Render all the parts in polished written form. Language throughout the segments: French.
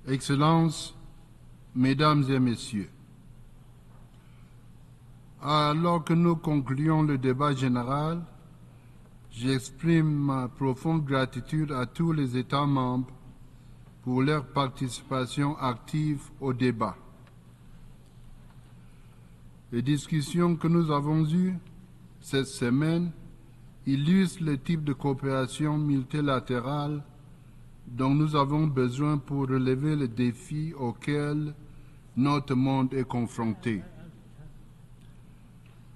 Excellences, Mesdames et Messieurs, alors que nous concluons le débat général, j'exprime ma profonde gratitude à tous les États membres pour leur participation active au débat. Les discussions que nous avons eues cette semaine illustrent le type de coopération multilatérale dont nous avons besoin pour relever les défis auxquels notre monde est confronté.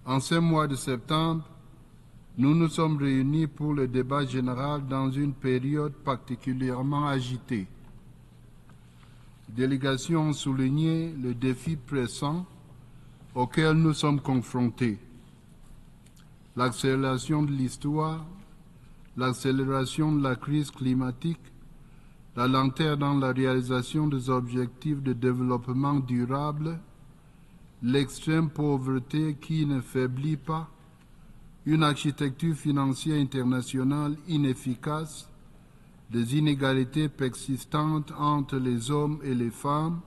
En ce mois de septembre, nous nous sommes réunis pour le débat général dans une période particulièrement agitée. Les délégations ont souligné le défi pressant auquel nous sommes confrontés. L'accélération de l'histoire, l'accélération de la crise climatique, la lenteur dans la réalisation des objectifs de développement durable, l'extrême pauvreté qui ne faiblit pas, une architecture financière internationale inefficace, des inégalités persistantes entre les hommes et les femmes,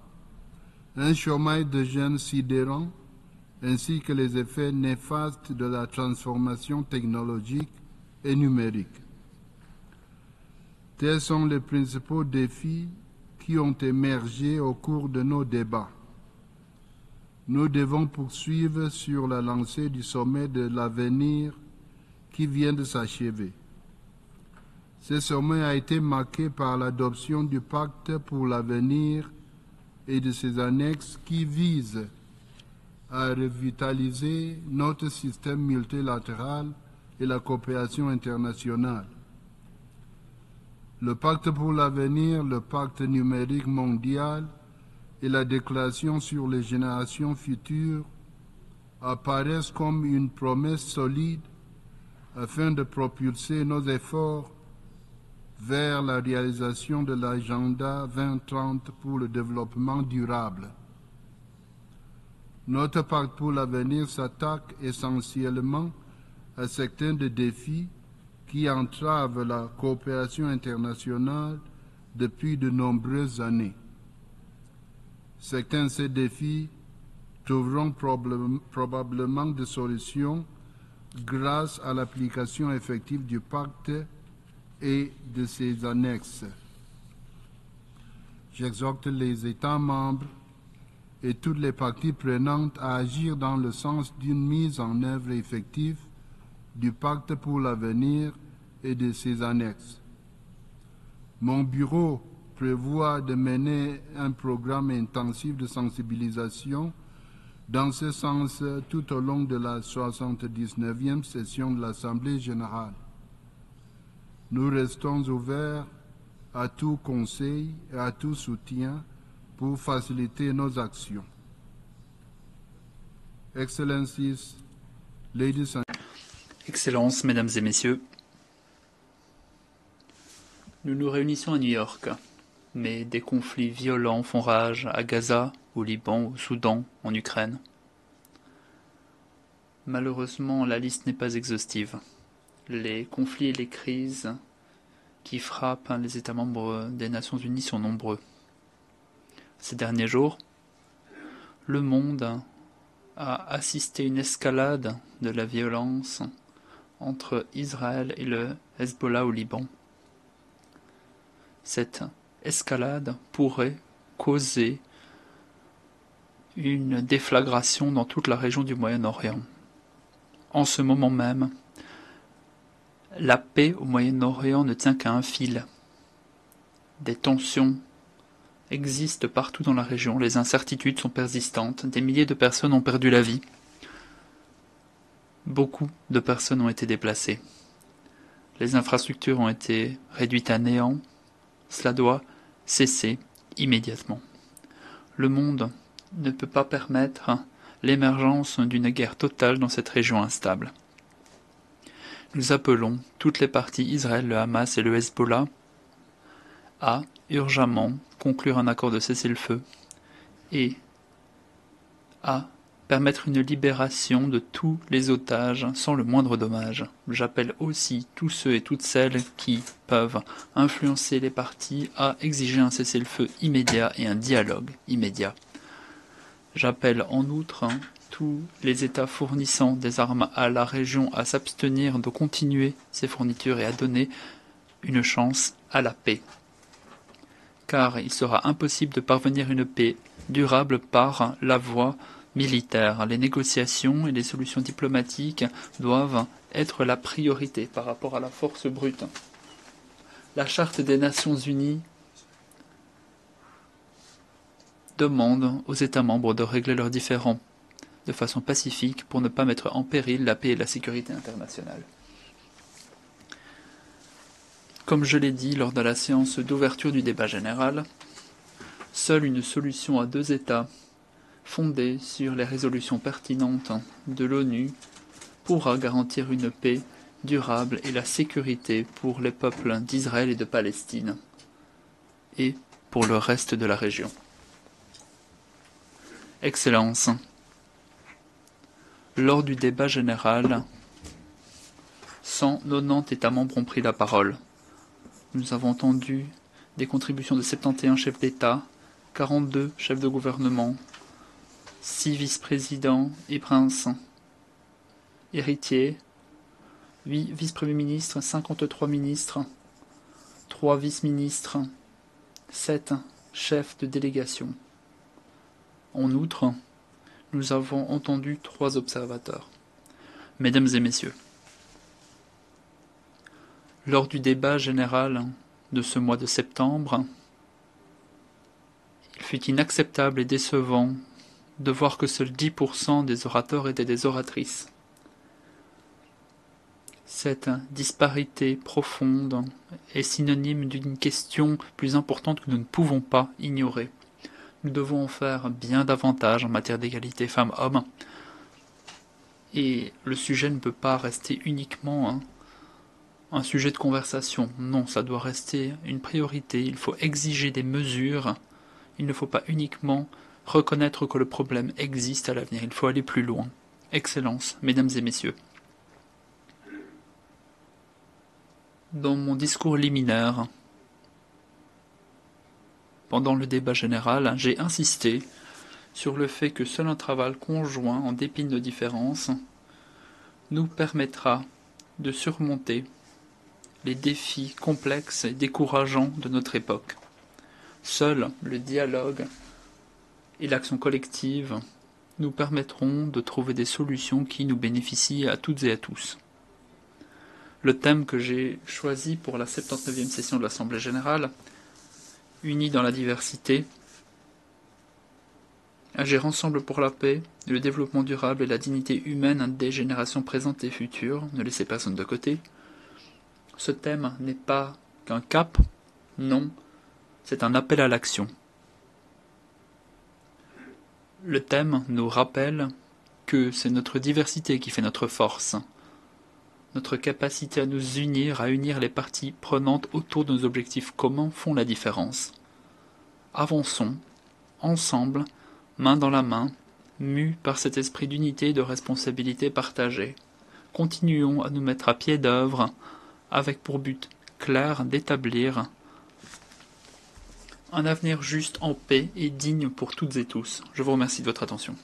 un chômage de jeunes sidérant, ainsi que les effets néfastes de la transformation technologique et numérique. Tels sont les principaux défis qui ont émergé au cours de nos débats. Nous devons poursuivre sur la lancée du sommet de l'avenir qui vient de s'achever. Ce sommet a été marqué par l'adoption du pacte pour l'avenir et de ses annexes qui visent à revitaliser notre système multilatéral et la coopération internationale. Le pacte pour l'avenir, le pacte numérique mondial et la déclaration sur les générations futures apparaissent comme une promesse solide afin de propulser nos efforts vers la réalisation de l'agenda 2030 pour le développement durable. Notre pacte pour l'avenir s'attaque essentiellement à certains des défis qui entravent la coopération internationale depuis de nombreuses années. Certains de ces défis trouveront probablement des solutions grâce à l'application effective du pacte et de ses annexes. J'exhorte les États membres et toutes les parties prenantes à agir dans le sens d'une mise en œuvre effective du pacte pour l'avenir et de ses annexes. Mon bureau prévoit de mener un programme intensif de sensibilisation dans ce sens tout au long de la 79e session de l'Assemblée générale. Nous restons ouverts à tout conseil et à tout soutien pour faciliter nos actions. Excellencies, ladies and Excellences, Mesdames et Messieurs, nous nous réunissons à New York, mais des conflits violents font rage à Gaza, au Liban, au Soudan, en Ukraine. Malheureusement, la liste n'est pas exhaustive. Les conflits et les crises qui frappent les États membres des Nations Unies sont nombreux. Ces derniers jours, le monde a assisté à une escalade de la violence entre Israël et le Hezbollah au Liban. Cette escalade pourrait causer une déflagration dans toute la région du Moyen-Orient. En ce moment même, la paix au Moyen-Orient ne tient qu'à un fil. Des tensions existent partout dans la région, les incertitudes sont persistantes, des milliers de personnes ont perdu la vie. Beaucoup de personnes ont été déplacées. Les infrastructures ont été réduites à néant. Cela doit cesser immédiatement. Le monde ne peut pas permettre l'émergence d'une guerre totale dans cette région instable. Nous appelons toutes les parties, Israël, le Hamas et le Hezbollah, à urgemment conclure un accord de cessez-le-feu et à permettre une libération de tous les otages sans le moindre dommage. J'appelle aussi tous ceux et toutes celles qui peuvent influencer les parties à exiger un cessez-le-feu immédiat et un dialogue immédiat. J'appelle en outre tous les États fournissant des armes à la région à s'abstenir de continuer ces fournitures et à donner une chance à la paix. Car il sera impossible de parvenir à une paix durable par la voie militaire. Les négociations et les solutions diplomatiques doivent être la priorité par rapport à la force brute. La Charte des Nations Unies demande aux États membres de régler leurs différends de façon pacifique pour ne pas mettre en péril la paix et la sécurité internationale. Comme je l'ai dit lors de la séance d'ouverture du débat général, seule une solution à deux États fondée sur les résolutions pertinentes de l'ONU pourra garantir une paix durable et la sécurité pour les peuples d'Israël et de Palestine et pour le reste de la région. Excellences, lors du débat général, 190 États membres ont pris la parole. Nous avons entendu des contributions de 71 chefs d'État, 42 chefs de gouvernement, 6 vice-présidents et princes héritiers, 8 vice-premiers ministres, 53 ministres, 3 vice-ministres, 7 chefs de délégation. En outre, nous avons entendu 3 observateurs. Mesdames et messieurs, lors du débat général de ce mois de septembre, il fut inacceptable et décevant de voir que seuls 10% des orateurs étaient des oratrices. Cette disparité profonde est synonyme d'une question plus importante que nous ne pouvons pas ignorer. Nous devons en faire bien davantage en matière d'égalité femmes-hommes. Et le sujet ne peut pas rester uniquement un sujet de conversation. Non, ça doit rester une priorité. Il faut exiger des mesures. Il ne faut pas uniquement reconnaître que le problème existe à l'avenir. Il faut aller plus loin. Excellences, mesdames et messieurs. Dans mon discours liminaire, pendant le débat général, j'ai insisté sur le fait que seul un travail conjoint, en dépit de nos différences, nous permettra de surmonter les défis complexes et décourageants de notre époque. Seul le dialogue et l'action collective nous permettront de trouver des solutions qui nous bénéficient à toutes et à tous. Le thème que j'ai choisi pour la 79e session de l'Assemblée générale, Unis dans la diversité, agir ensemble pour la paix, le développement durable et la dignité humaine des générations présentes et futures, ne laissez personne de côté. Ce thème n'est pas qu'un cap, non, c'est un appel à l'action. Le thème nous rappelle que c'est notre diversité qui fait notre force, notre capacité à nous unir, à unir les parties prenantes autour de nos objectifs communs font la différence. Avançons, ensemble, main dans la main, mus par cet esprit d'unité et de responsabilité partagée. Continuons à nous mettre à pied d'œuvre, avec pour but clair d'établir un avenir juste en paix et digne pour toutes et tous. Je vous remercie de votre attention.